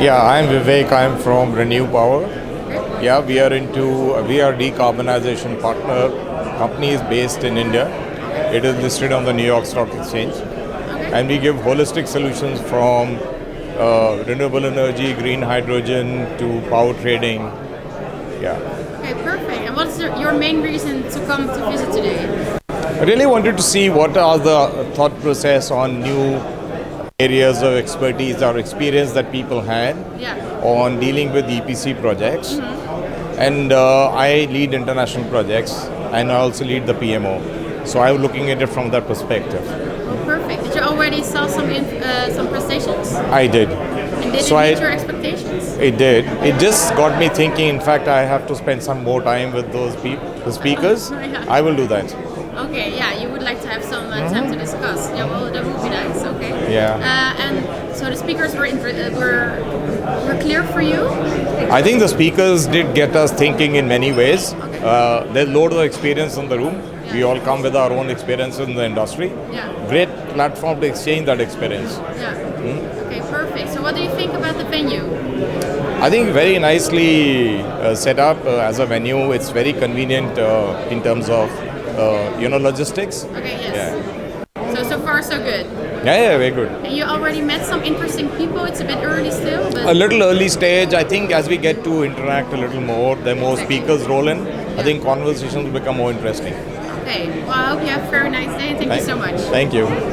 Yeah, I'm Vivek. I'm from Renew Power. Yeah, we are decarbonization partner. Company is based in India. It is listed on the New York Stock Exchange, and we give holistic solutions from renewable energy, green hydrogen to power trading. Yeah. Okay, perfect. And what's your main reason to come to visit today? I really wanted to see what are the thought process on new areas of expertise or experience that people had Yeah. on dealing with EPC projects. And I lead international projects and I also lead the PMO. So I'm looking at it from that perspective. Oh, perfect. Did you already saw some prestations? I did. And did So it meet your expectations? It did. It just got me thinking. In fact, I have to spend some more time with those the speakers. Yeah. I will do that. Okay, yeah, you would like to have some time to discuss. Yeah, well, that would be nice. Okay. Yeah. And so the speakers were clear for you? I think the speakers did get us thinking in many ways. There's loads of experience in the room. Yeah. We all come with our own experience in the industry. Yeah. Great platform to exchange that experience. Yeah. Okay, perfect. So what do you think about the venue? I think very nicely set up as a venue. It's very convenient in terms of logistics. Okay, yes. Yeah. So far so good. Yeah, very good. And you already met some interesting people. It's a bit early still, but A little early stage. I think as we get to interact a little more, the more speakers roll in, I think conversations will become more interesting. okay. Well, I hope you have a very nice day and thank you so much. Thank you.